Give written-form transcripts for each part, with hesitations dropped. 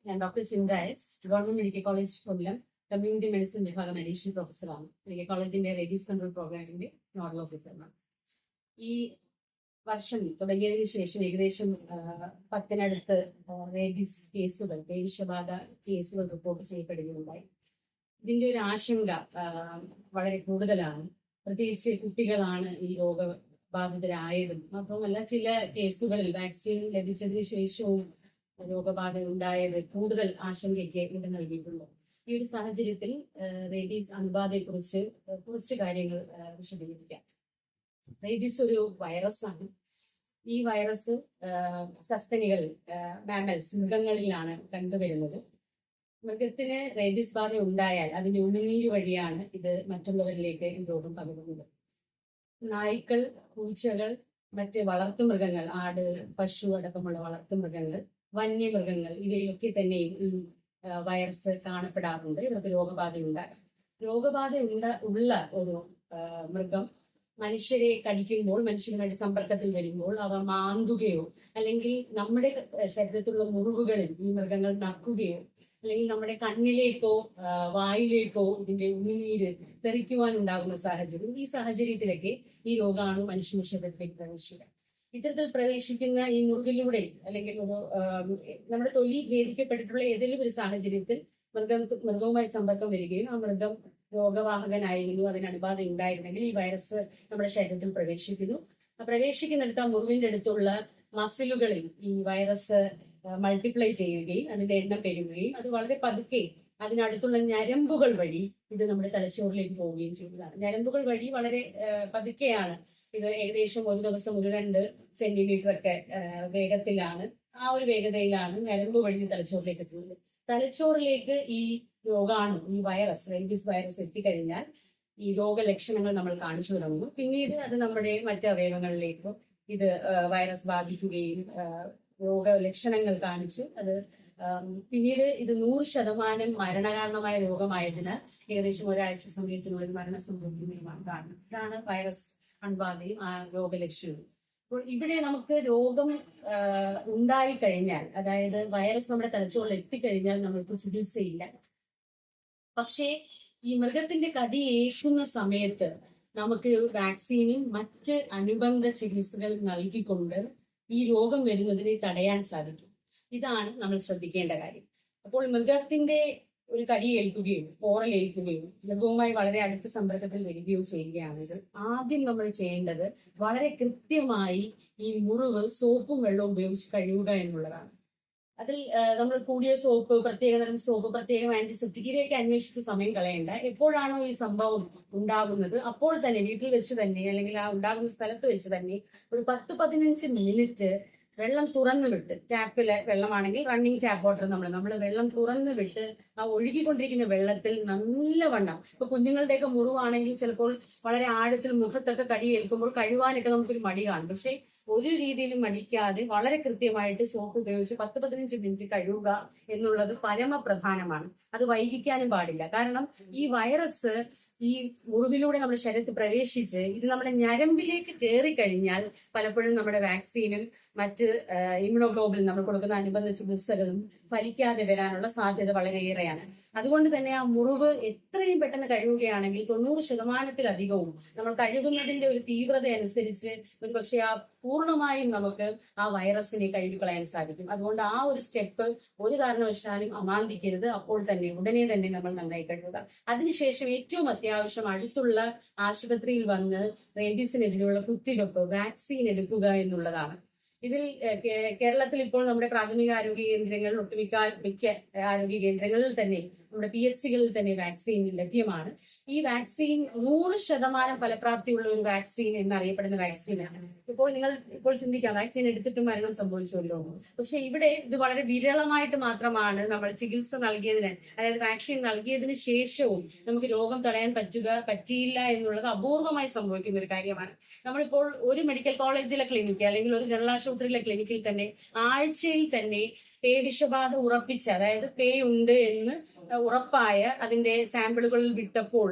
ഞാൻ ഡോക്ടർ ചിന്ത S, government medical college കൊല്ലം community medicine വിഭാഗം അഡീഷണൽ പ്രൊഫസറാണ്. മെഡിക്കൽ കോളേജിന്റെ റേബീസ് കൺട്രോൾ പ്രോഗ്രാമിന്റെ നോഡൽ ഓഫീസറാണ്. ഈ വർഷം തുടങ്ങിയതിനു ശേഷം ഏകദേശം 10-നടുത്ത് റേബീസ് കേസുകൾ, പേവിഷബാധ കേസുകൾ റിപ്പോർട്ട് ചെയ്യപ്പെടുകയുണ്ടായി. ഇതിന്റെ ഒരു ആശങ്ക വളരെ കൂടുതലാണ്. പ്രത്യേകിച്ച് കുട്ടികളാണ് ഈ രോഗബാധിതരായതും. മാത്രമല്ല, ചില കേസുകളിൽ വാക്സിൻ ലഭിച്ചതിന് ശേഷവും രോഗബാധ ഉണ്ടായത് കൂടുതൽ ആശങ്കയ്ക്ക് ഇട നൽകിയിട്ടുണ്ട്. ഈ ഒരു സാഹചര്യത്തിൽ റേബീസ് അണുബാധയെക്കുറിച്ച് കുറച്ച് കാര്യങ്ങൾ വിശദീകരിക്കാം. റേബീസ് ഒരു വൈറസാണ്. ഈ വൈറസ് സസ്തനികളിൽ, മാമൽസ്, മൃഗങ്ങളിലാണ് കണ്ടുവരുന്നത്. മൃഗത്തിന് റേബീസ് ബാധ ഉണ്ടായാൽ അതിന്റെ ഉമിനീര് വഴിയാണ് ഇത് മറ്റുള്ളവരിലേക്ക് രോഗം പകരുന്നത്. നായ്ക്കൾ, പൂച്ചകൾ, മറ്റ് വളർത്തുമൃഗങ്ങൾ, ആട്, പശു അടക്കമുള്ള വളർത്തുമൃഗങ്ങൾ, വന്യമൃഗങ്ങൾ, ഇവയിലൊക്കെ തന്നെ ഈ വൈറസ് കാണപ്പെടാറുണ്ട്. ഇവർക്ക് രോഗബാധ ഉള്ള ഒരു മൃഗം മനുഷ്യരെ കടിക്കുമ്പോൾ, മനുഷ്യരുമായിട്ട് സമ്പർക്കത്തിൽ വരുമ്പോൾ അവ മാന്തുകയോ അല്ലെങ്കിൽ നമ്മുടെ ശരീരത്തിലുള്ള മുറിവുകളിൽ ഈ മൃഗങ്ങൾ നക്കുകയോ അല്ലെങ്കിൽ നമ്മുടെ കണ്ണിലേക്കോ വായിലേക്കോ ഇതിന്റെ ഉമിനീര് തെറിക്കുവാനുണ്ടാകുന്ന സാഹചര്യം, ഈ സാഹചര്യത്തിലൊക്കെ ഈ രോഗാണു മനുഷ്യ ശരീരത്തിലേക്ക് പ്രവേശിക്കുക. ഇത്തരത്തിൽ പ്രവേശിക്കുന്ന ഈ മുറിവിലൂടെ അല്ലെങ്കിൽ നമ്മുടെ തൊലി ഭേദിക്കപ്പെട്ടിട്ടുള്ള ഏതെങ്കിലും ഒരു സാഹചര്യത്തിൽ മൃഗവുമായി സമ്പർക്കം വരികയും ആ മൃഗം രോഗവാഹകനായിരുന്നു, അതിന് അണുബാധ ഉണ്ടായിരുന്നെങ്കിൽ ഈ വൈറസ് നമ്മുടെ ശരീരത്തിൽ പ്രവേശിക്കുന്നു. പ്രവേശിക്കുന്നിടത്ത് ആ മുറിവിന്റെ അടുത്തുള്ള മസിലുകളിൽ ഈ വൈറസ് മൾട്ടിപ്ലൈ ചെയ്യുകയും അതിന്റെ എണ്ണം പെരുകുകയും അത് വളരെ പതുക്കെ അതിനടുത്തുള്ള ഞരമ്പുകൾ വഴി ഇത് നമ്മുടെ തലച്ചോറിലേക്ക് പോവുകയും ചെയ്യുന്നതാണ്. ഞരമ്പുകൾ വഴി വളരെ പതുക്കെയാണ് ഇത്. ഏകദേശം ഒരു ദിവസം 1-2 സെന്റിമീറ്റർ ഒക്കെ വേഗത്തിലാണ്, ആ ഒരു വേഗതയിലാണ് ഞരമ്പ് വഴി തലച്ചോറിലേക്ക് എത്തുന്നത്. തലച്ചോറിലേക്ക് ഈ രോഗാണു, ഈ വൈറസ്, റേബീസ് വൈറസ് എത്തിക്കഴിഞ്ഞാൽ ഈ രോഗലക്ഷണങ്ങൾ നമ്മൾ കാണിച്ചു തുടങ്ങുന്നു. പിന്നീട് അത് നമ്മുടെ മറ്റ് അവയവങ്ങളിലേക്കും ഇത് വൈറസ് ബാധിക്കുകയും രോഗലക്ഷണങ്ങൾ കാണിച്ച് അത് പിന്നീട് ഇത് 100% മരണകാരണമായ രോഗമായതിനാൽ ഏകദേശം ഒരാഴ്ച സമയത്തിനുള്ളിൽ മരണം സംഭവിക്കുന്നതുമാണ് കാരണം. ഇതാണ് വൈറസ് അണുബാധയും ആ രോഗലക്ഷണവും. അപ്പോൾ ഇവിടെ നമുക്ക് രോഗം ഉണ്ടായിക്കഴിഞ്ഞാൽ, അതായത് വൈറസ് നമ്മുടെ തലച്ചോറിൽ എത്തിക്കഴിഞ്ഞാൽ നമ്മൾക്ക് ചികിത്സയില്ല. പക്ഷേ ഈ മൃഗത്തിന്റെ കടി ഏൽക്കുന്ന സമയത്ത് നമുക്ക് വാക്സിനും മറ്റ് അനുബന്ധ ചികിത്സകൾ നൽകിക്കൊണ്ട് ഈ രോഗം വരുന്നതിനെ തടയാൻ സാധിക്കും. ഇതാണ് നമ്മൾ ശ്രദ്ധിക്കേണ്ട കാര്യം. അപ്പോൾ മൃഗത്തിന്റെ ഒരു കടി ഏൽക്കുകയോ പോറലേൽക്കുകയോ മൃഗവുമായി വളരെ അടുത്ത സമ്പർക്കത്തിൽ വരികയോ ചെയ്യുകയാണെങ്കിൽ ആദ്യം നമ്മൾ ചെയ്യേണ്ടത് വളരെ കൃത്യമായി ഈ മുറിവ് സോപ്പും വെള്ളവും ഉപയോഗിച്ച് കഴുകുക എന്നുള്ളതാണ്. അതിൽ നമ്മൾ കൂടിയ സോപ്പ്, പ്രത്യേകതരം സോപ്പ്, പ്രത്യേകം ആന്റിസെപ്റ്റിക്, ഇവയൊക്കെ അന്വേഷിച്ച് സമയം കളയേണ്ട. എപ്പോഴാണോ ഈ സംഭവം ഉണ്ടാകുന്നത് അപ്പോൾ തന്നെ വീട്ടിൽ വെച്ച് തന്നെ അല്ലെങ്കിൽ ആ ഉണ്ടാകുന്ന സ്ഥലത്ത് വെച്ച് തന്നെ ഒരു 10-15 മിനിറ്റ് വെള്ളം തുറന്നു വിട്ട്, ടാപ്പിലെ വെള്ളമാണെങ്കിൽ റണ്ണിങ് ടാപ്പ് വാട്ടർ നമ്മൾ വെള്ളം തുറന്നു വിട്ട് ആ ഒഴുകിക്കൊണ്ടിരിക്കുന്ന വെള്ളത്തിൽ നല്ലവണ്ണം, ഇപ്പൊ കുഞ്ഞുങ്ങളുടെയൊക്കെ മുറിവാണെങ്കിൽ ചിലപ്പോൾ വളരെ ആഴത്തിൽ മുഖത്തൊക്കെ കടിയേൽക്കുമ്പോൾ കഴുകാനൊക്കെ നമുക്കൊരു മടി കാണും. പക്ഷെ ഒരു രീതിയിലും മടിക്കാതെ വളരെ കൃത്യമായിട്ട് സോപ്പ് ഉപയോഗിച്ച് 10-15 മിനിറ്റ് കഴുകുക എന്നുള്ളത് പരമപ്രധാനമാണ്. അത് വൈകിക്കാനും പാടില്ല. കാരണം ഈ വൈറസ് ഈ മുറിവിലൂടെ നമ്മുടെ ശരീരത്തിൽ പ്രവേശിച്ച് ഇത് നമ്മുടെ ഞരമ്പിലേക്ക് കയറി കഴിഞ്ഞാൽ പലപ്പോഴും നമ്മുടെ വാക്സിനും മറ്റ് ഇമ്യൂണോഗ്ലോബുലിൻ നമ്മൾ കൊടുക്കുന്ന അനുബന്ധ ചികിത്സകളും ഫലിക്കാതെ വരാനുള്ള സാധ്യത വളരെയേറെയാണ്. അതുകൊണ്ട് തന്നെ ആ മുറിവ് എത്രയും പെട്ടെന്ന് കഴുകുകയാണെങ്കിൽ 90%-ലധികവും നമ്മൾ കഴുകുന്നതിന്റെ ഒരു തീവ്രത അനുസരിച്ച് ഒരുപക്ഷെ ആ പൂർണ്ണമായും നമുക്ക് ആ വൈറസിനെ കഴുകിക്കളയാൻ സാധിക്കും. അതുകൊണ്ട് ആ ഒരു സ്റ്റെപ്പ് ഒരു കാരണവശാലും അമാന്തിക്കരുത്. അപ്പോൾ തന്നെ ഉടനെ തന്നെ നമ്മൾ നന്നായി കഴുകുക. അതിനുശേഷം ഏറ്റവും അത്യാവശ്യം അടുത്തുള്ള ആശുപത്രിയിൽ വന്ന് റേബീസിനെതിരെയുള്ള കുത്തിവെപ്പ്, വാക്സിൻ എടുക്കുക എന്നുള്ളതാണ്. ഇതിൽ കേരളത്തിൽ ഇപ്പോൾ നമ്മുടെ പ്രാഥമിക ആരോഗ്യ കേന്ദ്രങ്ങളിൽ, മിക്ക ആരോഗ്യ കേന്ദ്രങ്ങളിൽ തന്നെ, നമ്മുടെ PHCകളിൽ തന്നെ വാക്സിൻ ലഭ്യമാണ്. ഈ വാക്സിൻ 100% ഫലപ്രാപ്തിയുള്ള ഒരു വാക്സിൻ എന്നറിയപ്പെടുന്ന വാക്സിനാണ്. ഇപ്പോൾ ചിന്തിക്കാം, വാക്സിൻ എടുത്തിട്ട് മരണം സംഭവിച്ചുവല്ലോ. പക്ഷെ ഇവിടെ ഇത് വളരെ വിരളമായിട്ട് മാത്രമാണ് നമ്മൾ ചികിത്സ നൽകിയതിന്, അതായത് വാക്സിൻ നൽകിയതിന് ശേഷവും നമുക്ക് രോഗം തടയാൻ പറ്റിയില്ല എന്നുള്ളത് അപൂർവമായി സംഭവിക്കുന്ന ഒരു കാര്യമാണ്. നമ്മളിപ്പോൾ ഒരു മെഡിക്കൽ കോളേജിലെ ക്ലിനിക്ക് അല്ലെങ്കിൽ ഒരു ജനറൽ ആശുപത്രിയിലെ ക്ലിനിക്കിൽ തന്നെ ആഴ്ചയിൽ തന്നെ പേവിഷബാധ ഉറപ്പിച്ച, അതായത് പേ ഉണ്ട് എന്ന് ഉറപ്പായ അതിന്റെ സാമ്പിളുകളിൽ വിട്ടപ്പോൾ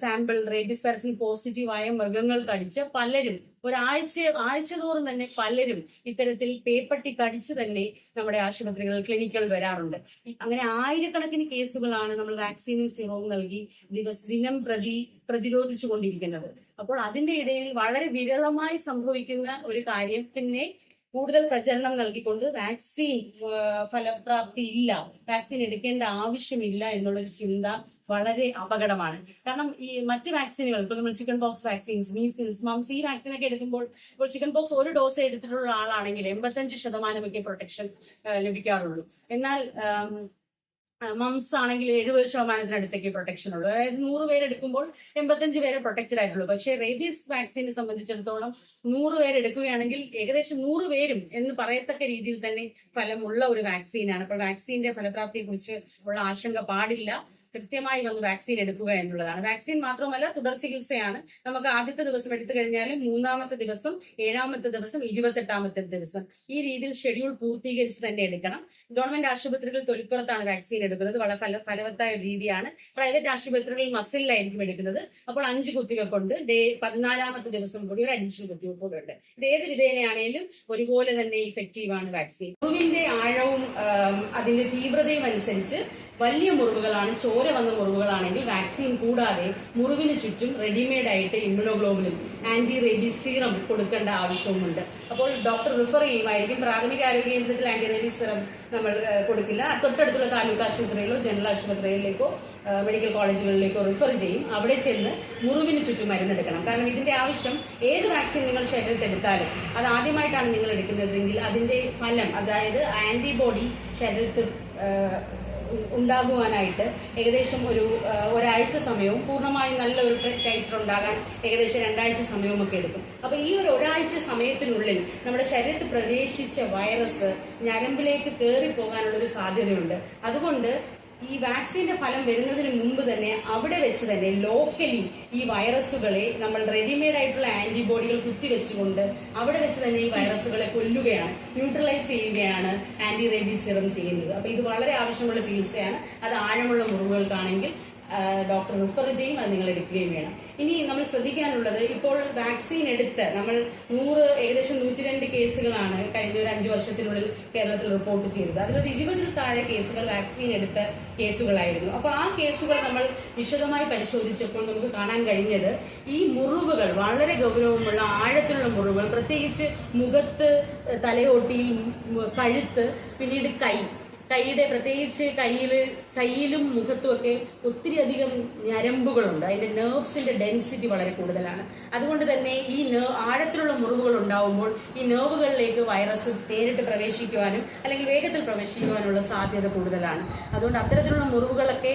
സാമ്പിൾ റേബീസ് വാക്സിൻ പോസിറ്റീവായ മൃഗങ്ങൾ കടിച്ച് പലരും ആഴ്ച തോറും തന്നെ പലരും ഇത്തരത്തിൽ പേപ്പട്ടി കടിച്ച് തന്നെ നമ്മുടെ ആശുപത്രികൾ ക്ലിനിക്കുകൾ വരാറുണ്ട്. അങ്ങനെ ആയിരക്കണക്കിന് കേസുകളാണ് നമ്മൾ വാക്സിനും സീറവും നൽകി ദിനം പ്രതി പ്രതിരോധിച്ചു കൊണ്ടിരിക്കുന്നത്. അപ്പോൾ അതിന്റെ ഇടയിൽ വളരെ വിരളമായി സംഭവിക്കുന്ന ഒരു കാര്യത്തിന് കൂടുതൽ പ്രചരണം നൽകിക്കൊണ്ട് വാക്സിൻ ഫലപ്രാപ്തി ഇല്ല, വാക്സിൻ എടുക്കേണ്ട ആവശ്യമില്ല എന്നുള്ളൊരു ചിന്ത വളരെ അപകടമാണ്. കാരണം ഈ മറ്റ് വാക്സിനുകൾ, ഇപ്പോൾ നമ്മൾ chicken pox vaccines, measles, moms, ഈ വാക്സിനൊക്കെ എടുക്കുമ്പോൾ ഇപ്പോൾ ചിക്കൻ പോക്സ് ഒരു ഡോസ് എടുത്തിട്ടുള്ള ആളാണെങ്കിൽ 85% പ്രൊട്ടക്ഷൻ ലഭിക്കാറുള്ളൂ. എന്നാൽ മംസ് ആണെങ്കിൽ 70% പ്രൊട്ടക്ഷൻ ഉള്ളൂ. അതായത് 100 പേര് എടുക്കുമ്പോൾ 85 പേരെ പ്രൊട്ടക്റ്റഡ് ആയിട്ടുള്ളൂ. പക്ഷേ റേബീസ് വാക്സിനെ സംബന്ധിച്ചിടത്തോളം 100 പേര് എടുക്കുകയാണെങ്കിൽ ഏകദേശം 100 പേരും എന്ന് പറയത്തക്ക രീതിയിൽ തന്നെ ഫലമുള്ള ഒരു വാക്സിനാണ്. അപ്പോൾ വാക്സിന്റെ ഫലപ്രാപ്തിയെ കുറിച്ച് ഉള്ള ആശങ്ക പാടില്ല. കൃത്യമായി വന്ന് വാക്സിൻ എടുക്കുക എന്നുള്ളതാണ്. വാക്സിൻ മാത്രമല്ല, തുടർ ചികിത്സയാണ്. നമുക്ക് ആദ്യത്തെ ദിവസം എടുത്തു കഴിഞ്ഞാൽ 3-ാമത്തെ ദിവസം, 7-ാമത്തെ ദിവസം, 28-ാമത്തെ ദിവസം, ഈ രീതിയിൽ ഷെഡ്യൂൾ പൂർത്തീകരിച്ച് തന്നെ എടുക്കണം. ഗവൺമെന്റ് ആശുപത്രികളിൽ തൊലിപ്പുറത്താണ് വാക്സിൻ എടുക്കുന്നത്. വളരെ ഫലവത്തായ ഒരു രീതിയാണ്. പ്രൈവറ്റ് ആശുപത്രികളിൽ മസിലിലായിരിക്കും എടുക്കുന്നത്. അപ്പോൾ 5 കുത്തിവെപ്പുണ്ട്. 14-ാമത്തെ ദിവസം കൂടി ഒരു അഡീഷണൽ കുത്തിവെപ്പ് ഉണ്ട്. ഇത് ഏത് വിധേനയാണേലും ഒരുപോലെ തന്നെ ഇഫക്റ്റീവാണ് വാക്സിൻ. മുറിവിന്റെ ആഴവും അതിന്റെ തീവ്രതയും അനുസരിച്ച് വലിയ മുറിവുകളാണ്, ചോര വന്ന മുറിവുകളാണെങ്കിൽ വാക്സിൻ കൂടാതെ മുറിവിന് ചുറ്റും റെഡിമെയ്ഡ് ആയിട്ട് ഇമ്മ്യൂണോഗ്ലോബുലിൻ, ആന്റി റേബീസ് സീറം കൊടുക്കേണ്ട ആവശ്യവുമുണ്ട്. അപ്പോൾ ഡോക്ടർ റിഫർ ചെയ്യുമായിരിക്കും. പ്രാഥമിക ആരോഗ്യ കേന്ദ്രത്തിൽ ആന്റി റേബീസ് സീറം നമ്മൾ കൊടുക്കില്ല. തൊട്ടടുത്തുള്ള താലൂക്ക് ആശുപത്രിയിലോ ജനറൽ ആശുപത്രികളിലേക്കോ മെഡിക്കൽ കോളേജുകളിലേക്കോ റിഫർ ചെയ്യും. അവിടെ ചെന്ന് മുറിവിന് ചുറ്റും മരുന്നെടുക്കണം. കാരണം ഇതിന്റെ ആവശ്യം, ഏത് വാക്സിൻ നിങ്ങൾ ശരീരത്തിൽ എടുത്താലും അത് ആദ്യമായിട്ടാണ് നിങ്ങൾ എടുക്കുന്നതെങ്കിൽ അതിന്റെ ഫലം, അതായത് ആന്റിബോഡി ശരീരത്തിൽ ഉണ്ടാകുവാനായിട്ട് ഏകദേശം ഒരാഴ്ച സമയവും, പൂർണ്ണമായും നല്ലൊരു ടൈറ്റർ ഉണ്ടാകാൻ ഏകദേശം 2 ആഴ്ച സമയവും ഒക്കെ എടുക്കും. അപ്പൊ ഈ ഒരാഴ്ച സമയത്തിനുള്ളിൽ നമ്മുടെ ശരീരത്തിൽ പ്രവേശിച്ച വൈറസ് ഞരമ്പിലേക്ക് കയറി പോകാനുള്ള ഒരു സാധ്യതയുണ്ട്. അതുകൊണ്ട് ഈ വാക്സിന്റെ ഫലം വരുന്നതിന് മുമ്പ് തന്നെ അവിടെ വെച്ച് തന്നെ ലോക്കലി ഈ വൈറസുകളെ നമ്മൾ റെഡിമെയ്ഡ് ആയിട്ടുള്ള ആന്റിബോഡികൾ കുത്തിവെച്ചുകൊണ്ട് അവിടെ വെച്ച് തന്നെ ഈ വൈറസുകളെ കൊല്ലുകയാണ്, ന്യൂട്രലൈസ് ചെയ്യുകയാണ് ആന്റി റേബീസ് സിറം ചെയ്യുന്നത്. അപ്പൊ ഇത് വളരെ ആവശ്യമുള്ള ചികിത്സയാണ്. അത് ആഴമുള്ള മുറിവുകൾക്കാണെങ്കിൽ ഡോക്ടർ റിഫർ ചെയ്യും, അത് നിങ്ങൾ എടുക്കുകയും വേണം. ഇനി നമ്മൾ ശ്രദ്ധിക്കാനുള്ളത്, ഇപ്പോൾ വാക്സിൻ എടുത്ത് നമ്മൾ ഏകദേശം 102 കേസുകളാണ് കഴിഞ്ഞ ഒരു 5 വർഷത്തിനുള്ളിൽ കേരളത്തിൽ റിപ്പോർട്ട് ചെയ്തത്. അതിലൊരു 20-ൽ താഴെ കേസുകൾ വാക്സിൻ എടുത്ത കേസുകളായിരുന്നു. അപ്പോൾ ആ കേസുകൾ നമ്മൾ വിശദമായി പരിശോധിച്ചപ്പോൾ നമുക്ക് കാണാൻ കഴിഞ്ഞത്, ഈ മുറിവുകൾ വളരെ ഗൗരവമുള്ള ആഴത്തിലുള്ള മുറിവുകൾ, പ്രത്യേകിച്ച് മുഖത്ത്, തലയോട്ടിയിൽ, കഴുത്ത്, പിന്നീട് കൈയുടെ പ്രത്യേകിച്ച് കയ്യിലും മുഖത്തുമൊക്കെ ഒത്തിരി അധികം ഞരമ്പുകളുണ്ട്. അതിന്റെ നെർവ്സിന്റെ ഡെൻസിറ്റി വളരെ കൂടുതലാണ്. അതുകൊണ്ട് തന്നെ ഈ ആഴത്തിലുള്ള മുറിവുകൾ ഉണ്ടാവുമ്പോൾ ഈ നെർവുകളിലേക്ക് വൈറസ് നേരിട്ട് പ്രവേശിക്കുവാനും അല്ലെങ്കിൽ വേഗത്തിൽ പ്രവേശിക്കുവാനുള്ള സാധ്യത കൂടുതലാണ്. അതുകൊണ്ട് അത്തരത്തിലുള്ള മുറിവുകളൊക്കെ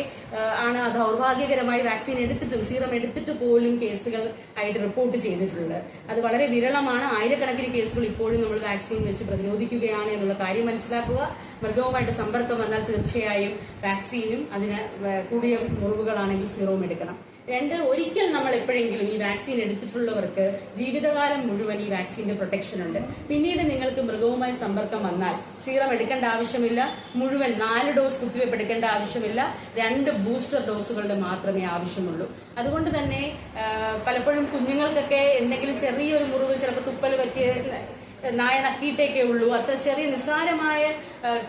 ആണ് ദൗർഭാഗ്യകരമായി വാക്സിൻ എടുത്തിട്ടും സീറം എടുത്തിട്ട് പോലും കേസുകൾ ആയിട്ട് റിപ്പോർട്ട് ചെയ്തിട്ടുള്ളത്. അത് വളരെ വിരളമാണ്. ആയിരക്കണക്കിന് കേസുകൾ ഇപ്പോഴും നമ്മൾ വാക്സിൻ വെച്ച് പ്രതിരോധിക്കുകയാണ് എന്നുള്ള കാര്യം മനസ്സിലാക്കുക. മൃഗവുമായിട്ട് സമ്പർക്കം വന്നാൽ തീർച്ചയായും വാക്സിനും, അതിന് കൂടിയ മുറിവുകളാണെങ്കിൽ സീറവും എടുക്കണം. 2, ഒരിക്കൽ നമ്മൾ എപ്പോഴെങ്കിലും ഈ വാക്സിൻ എടുത്തിട്ടുള്ളവർക്ക് ജീവിതകാലം മുഴുവൻ ഈ വാക്സിന്റെ പ്രൊട്ടക്ഷൻ ഉണ്ട്. പിന്നീട് നിങ്ങൾക്ക് മൃഗവുമായി സമ്പർക്കം വന്നാൽ സീറം എടുക്കേണ്ട ആവശ്യമില്ല, മുഴുവൻ 4 ഡോസ് കുത്തിവയ്പ് എടുക്കേണ്ട ആവശ്യമില്ല, 2 ബൂസ്റ്റർ ഡോസുകളുടെ മാത്രമേ ആവശ്യമുള്ളൂ. അതുകൊണ്ട് തന്നെ പലപ്പോഴും കുഞ്ഞുങ്ങൾക്കൊക്കെ എന്തെങ്കിലും ചെറിയൊരു മുറിവ്, ചിലപ്പോൾ തുപ്പൽ പറ്റിയ നായ നക്കിയിട്ടേക്കേ ഉള്ളൂ, അത്ര ചെറിയ നിസ്സാരമായ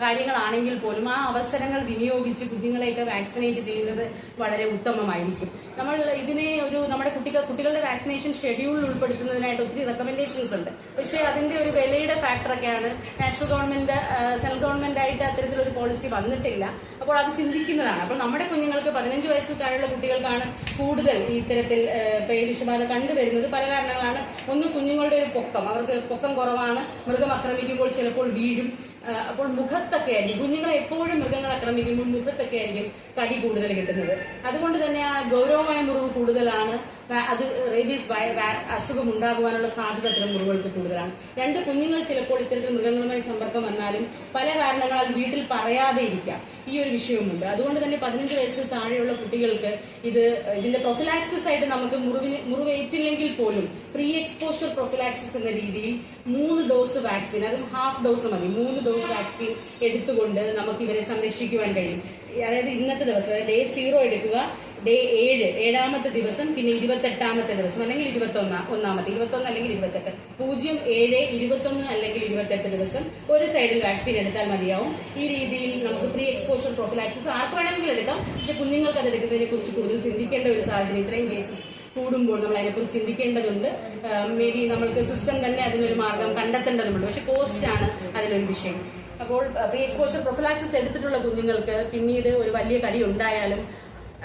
കാര്യങ്ങളാണെങ്കിൽ പോലും ആ അവസരങ്ങൾ വിനിയോഗിച്ച് കുഞ്ഞുങ്ങളെയൊക്കെ വാക്സിനേറ്റ് ചെയ്യുന്നത് വളരെ ഉത്തമമായിരിക്കും. നമ്മൾ ഇതിനെ നമ്മുടെ കുട്ടികളുടെ വാക്സിനേഷൻ ഷെഡ്യൂളിൽ ഉൾപ്പെടുത്തുന്നതിനായിട്ട് ഒത്തിരി റെക്കമെൻഡേഷൻസ് ഉണ്ട്. പക്ഷേ അതിന്റെ ഒരു വിലയുടെ ഫാക്ടറൊക്കെയാണ്. നാഷണൽ ഗവൺമെന്റ്, സെൻട്രൽ ഗവൺമെന്റ് ആയിട്ട് അത്തരത്തിലൊരു പോളിസി വന്നിട്ടില്ല. അപ്പോൾ അത് ചിന്തിക്കുന്നതാണ്. അപ്പോൾ നമ്മുടെ കുഞ്ഞുങ്ങൾക്ക് 15 വയസ്സിൽ താഴെയുള്ള കുട്ടികൾക്കാണ് കൂടുതൽ ഇത്തരത്തിൽ പേവിഷബാധ കണ്ടുവരുന്നത്. പല കാരണങ്ങളാണ്. ഒന്ന്, കുഞ്ഞുങ്ങളുടെ ഒരു പൊക്കം, അവർക്ക് പൊക്കം കുറവാണ്, മൃഗം ആക്രമിക്കുമ്പോൾ ചിലപ്പോൾ വീഴും. അപ്പോൾ മുഖത്തൊക്കെ ആയിരിക്കും, കുഞ്ഞുങ്ങളെ എപ്പോഴും മൃഗങ്ങൾ ആക്രമിക്കുമ്പോൾ മുഖത്തൊക്കെ ആയിരിക്കും കടി കൂടുതൽ കിട്ടുന്നത്. അതുകൊണ്ട് തന്നെ ആ ഗൗരവമായ മുറിവ് കൂടുതലാണ്. അത് റേബീസ് അസുഖം ഉണ്ടാകുവാനുള്ള സാധ്യത അത്തരം മുറിവുകൾക്ക് കൂടുതലാണ്. 2, കുഞ്ഞുങ്ങൾ ചിലപ്പോൾ ഇത്തരത്തിൽ മൃഗങ്ങളുമായി സമ്പർക്കം വന്നാലും പല കാരണങ്ങളാൽ വീട്ടിൽ പറയാതെ ഇരിക്കാം. ഈ ഒരു വിഷയവുമുണ്ട്. അതുകൊണ്ട് തന്നെ 15 വയസ്സിൽ താഴെയുള്ള കുട്ടികൾക്ക് ഇതിന്റെ പ്രൊഫിലാക്സിസ് ആയിട്ട് നമുക്ക് മുറിവേറ്റില്ലെങ്കിൽ പോലും പ്രീ എക്സ്പോഷർ പ്രൊഫിലാക്സിസ് എന്ന രീതിയിൽ 3 ഡോസ് വാക്സിൻ, അതും ഹാഫ് ഡോസ് മതി, 3 ഡോസ് വാക്സിൻ എടുത്തുകൊണ്ട് നമുക്ക് ഇവരെ സംരക്ഷിക്കുവാൻ കഴിയും. അതായത് ഇന്നത്തെ ദിവസം ഡേ 0 എടുക്കുക, ഡേ 7 ഏഴാമത്തെ ദിവസം, പിന്നെ 28ാമത്തെ ദിവസം അല്ലെങ്കിൽ 21 അല്ലെങ്കിൽ 28, 0, 7, 21 അല്ലെങ്കിൽ 28 ദിവസം ഒരു സൈഡിൽ വാക്സിൻ എടുത്താൽ മതിയാവും. ഈ രീതിയിൽ നമുക്ക് പ്രീ എക്സ്പോഷർ പ്രൊഫിലാക്സിസ് ആർക്ക് വേണമെങ്കിലും എടുക്കാം. പക്ഷെ കുഞ്ഞുങ്ങൾക്ക് അത് എടുക്കുന്നതിനെ കുറിച്ച് കൂടുതൽ ചിന്തിക്കേണ്ട ഒരു സാഹചര്യം ഇത്രയും കേസസ് കൂടുമ്പോൾ നമ്മൾ അതിനെക്കുറിച്ച് ചിന്തിക്കേണ്ടതുണ്ട്. മേ ബി നമ്മൾക്ക് സിസ്റ്റം തന്നെ അതിനൊരു മാർഗം കണ്ടെത്തേണ്ടതുണ്ട്. പക്ഷെ കോസ്റ്റ് ആണ് അതിലൊരു വിഷയം. അപ്പോൾ പ്രീ എക്സ്പോഷർ പ്രൊഫിലാക്സിസ് എടുത്തിട്ടുള്ള കുഞ്ഞുങ്ങൾക്ക് പിന്നീട് ഒരു വലിയ കടി ഉണ്ടായാലും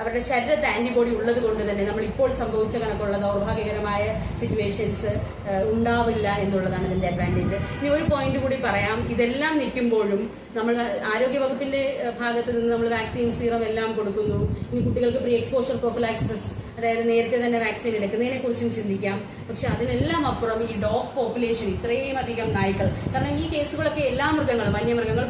അവരുടെ ശരീരത്തെ ആന്റിബോഡി ഉള്ളത് കൊണ്ട് തന്നെ നമ്മൾ ഇപ്പോൾ സംഭവിച്ച കണക്കുള്ള ദൗർഭാഗ്യകരമായ സിറ്റുവേഷൻസ് ഉണ്ടാവില്ല എന്നുള്ളതാണ് ഇതിന്റെ അഡ്വാൻറ്റേജ്. ഇനി ഒരു പോയിന്റ് കൂടി പറയാം. ഇതെല്ലാം നിൽക്കുമ്പോഴും നമ്മൾ ആരോഗ്യവകുപ്പിന്റെ ഭാഗത്ത് നിന്ന് നമ്മൾ വാക്സിൻ സീറം എല്ലാം കൊടുക്കുന്നു. ഇനി കുട്ടികൾക്ക് പ്രീ എക്സ്പോഷർ പ്രൊഫിലാക്സിസ്, അതായത് നേരത്തെ തന്നെ വാക്സിൻ എടുക്കുന്നതിനെ കുറിച്ചും ചിന്തിക്കാം. പക്ഷെ അതിനെല്ലാം അപ്പുറം ഈ ഡോഗ് പോപ്പുലേഷൻ, ഇത്രയും അധികം നായ്ക്കൾ, കാരണം ഈ കേസുകളൊക്കെ എല്ലാ മൃഗങ്ങളും, വന്യമൃഗങ്ങൾ,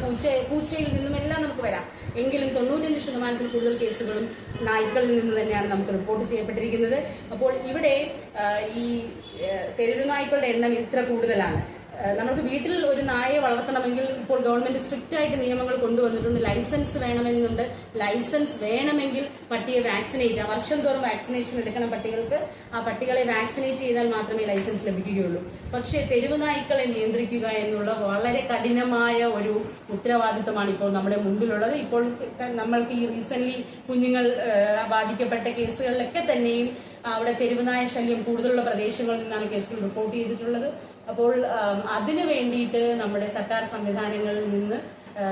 പൂച്ചയിൽ നിന്നും എല്ലാം നമുക്ക് വരാം. എങ്കിലും 95% കൂടുതൽ കേസുകളും നായ്ക്കളിൽ നിന്ന് തന്നെയാണ് നമുക്ക് റിപ്പോർട്ട് ചെയ്യപ്പെട്ടിരിക്കുന്നത്. അപ്പോൾ ഇവിടെ ഈ തെരുവു നായ്ക്കളുടെ എണ്ണം ഇത്ര കൂടുതലാണ്. നമുക്ക് വീട്ടിൽ ഒരു നായയെ വളർത്തണമെങ്കിൽ ഇപ്പോൾ ഗവൺമെന്റ് സ്ട്രിക്റ്റ് ആയിട്ട് നിയമങ്ങൾ കൊണ്ടുവന്നിട്ടുണ്ട്. ലൈസൻസ് വേണമെന്നുണ്ട്. ലൈസൻസ് വേണമെങ്കിൽ പട്ടിയെ വാക്സിനേറ്റ്, വർഷം തോറും വാക്സിനേഷൻ എടുക്കണം പട്ടികൾക്ക്. ആ പട്ടികളെ വാക്സിനേറ്റ് ചെയ്താൽ മാത്രമേ ലൈസൻസ് ലഭിക്കുകയുള്ളൂ. പക്ഷേ തെരുവു നായ്ക്കളെ നിയന്ത്രിക്കുക എന്നുള്ള വളരെ കഠിനമായ ഒരു ഉത്തരവാദിത്തമാണ് ഇപ്പോൾ നമ്മുടെ മുമ്പിലുള്ളത്. ഇപ്പോൾ നമ്മൾക്ക് ഈ റീസെന്റ് കുഞ്ഞുങ്ങൾ ബാധിക്കപ്പെട്ട കേസുകളിലൊക്കെ തന്നെയും അവിടെ തെരുവുനായ ശല്യം കൂടുതലുള്ള പ്രദേശങ്ങളിൽ നിന്നാണ് കേസുകൾ റിപ്പോർട്ട് ചെയ്തിട്ടുള്ളത്. അപ്പോൾ അതിനു വേണ്ടിയിട്ട് നമ്മുടെ സർക്കാർ സംവിധാനങ്ങളിൽ നിന്ന്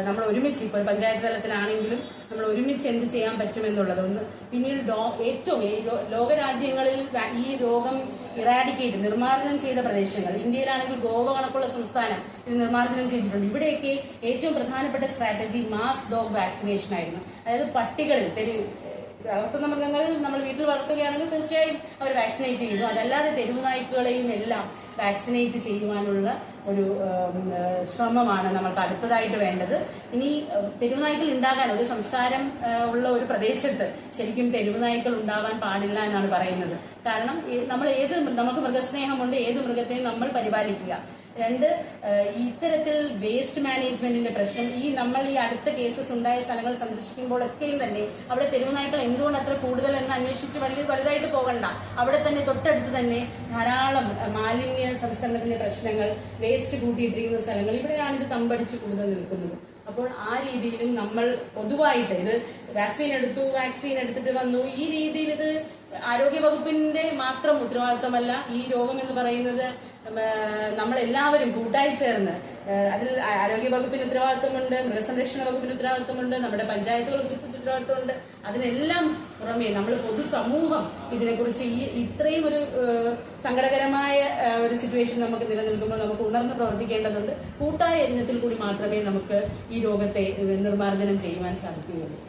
നമ്മൾ ഒരുമിച്ച്, ഇപ്പോൾ പഞ്ചായത്ത് തലത്തിലാണെങ്കിലും നമ്മൾ ഒരുമിച്ച് എന്ത് ചെയ്യാൻ പറ്റുമെന്നുള്ളത് ഒന്ന്. പിന്നീട് ഏറ്റവും ലോകരാജ്യങ്ങളിൽ ഈ രോഗം ഇറാഡിക്കേറ്റ്, നിർമ്മാർജ്ജനം ചെയ്ത പ്രദേശങ്ങൾ, ഇന്ത്യയിലാണെങ്കിൽ ഗോവ കണക്കുള്ള സംസ്ഥാനം ഇത് നിർമ്മാർജ്ജനം ചെയ്തിട്ടുണ്ട്. ഇവിടെയൊക്കെ ഏറ്റവും പ്രധാനപ്പെട്ട സ്ട്രാറ്റജി മാസ് ഡോഗ് വാക്സിനേഷൻ ആയിരുന്നു. അതായത് പട്ടികളിൽ, വളർത്തുന്ന മൃഗങ്ങൾ നമ്മൾ വീട്ടിൽ വളർത്തുകയാണെങ്കിൽ തീർച്ചയായും അവർ വാക്സിനേറ്റ് ചെയ്യുന്നു. അതല്ലാതെ തെരുവു നായ്ക്കളെയും എല്ലാം വാക്സിനേറ്റ് ചെയ്യുവാനുള്ള ഒരു ശ്രമമാണ് നമ്മൾക്ക് അടുത്തതായിട്ട് വേണ്ടത്. ഇനി തെരുവുനായ്ക്കൾ ഉണ്ടാകാൻ, ഒരു സംസ്കാരം ഉള്ള ഒരു പ്രദേശത്ത് ശരിക്കും തെരുവുനായ്ക്കൾ ഉണ്ടാവാൻ പാടില്ല എന്നാണ് പറയുന്നത്. കാരണം നമുക്ക് മൃഗസ്നേഹമുണ്ട്, ഏത് മൃഗത്തെയും നമ്മൾ പരിപാലിക്കുക. 2, ഇത്തരത്തിൽ വേസ്റ്റ് മാനേജ്മെന്റിന്റെ പ്രശ്നം. നമ്മൾ ഈ അടുത്ത കേസസ് ഉണ്ടായ സ്ഥലങ്ങൾ സന്ദർശിക്കുമ്പോഴൊക്കെയും തന്നെ അവിടെ തെരുവുനായ്ക്കൾ എന്തുകൊണ്ട് അത്ര കൂടുതൽ എന്ന് അന്വേഷിച്ച് വലുതായിട്ട് പോകണ്ട. അവിടെ തന്നെ തൊട്ടടുത്ത് തന്നെ ധാരാളം മാലിന്യ സംസ്കരണത്തിന്റെ പ്രശ്നങ്ങൾ, വേസ്റ്റ് കൂട്ടിയിട്ടിരിക്കുന്ന സ്ഥലങ്ങൾ, ഇവിടെയാണ് ഇത് തമ്പടിച്ച് കൂടുതൽ നിൽക്കുന്നത്. അപ്പോൾ ആ രീതിയിലും നമ്മൾ പൊതുവായിട്ട് ഇത് വാക്സിൻ എടുത്തിട്ട് വന്നു, ഈ രീതിയിൽ ഇത് ആരോഗ്യവകുപ്പിന്റെ മാത്രം ഉത്തരവാദിത്തമല്ല. ഈ രോഗം എന്ന് പറയുന്നത് നമ്മളെല്ലാവരും കൂട്ടായി ചേർന്ന്, അതിൽ ആരോഗ്യവകുപ്പിന് ഉത്തരവാദിത്തമുണ്ട്, മൃഗസംരക്ഷണ വകുപ്പിന് ഉത്തരവാദിത്തമുണ്ട്, നമ്മുടെ പഞ്ചായത്തുകൾക്ക് ഉത്തരവാദിത്തമുണ്ട്. അതിനെല്ലാം പുറമേ നമ്മൾ പൊതുസമൂഹം ഇതിനെക്കുറിച്ച് ഇത്രയും ഒരു സങ്കടകരമായ ഒരു സിറ്റുവേഷൻ നമുക്ക് നിലനിൽക്കുമ്പോൾ നമുക്ക് ഉണർന്ന് പ്രവർത്തിക്കേണ്ടതുണ്ട്. കൂട്ടായ യജ്ഞത്തിൽ കൂടി മാത്രമേ നമുക്ക് ഈ രോഗത്തെ നിർമ്മാർജ്ജനം ചെയ്യുവാൻ സാധിക്കുകയുള്ളൂ.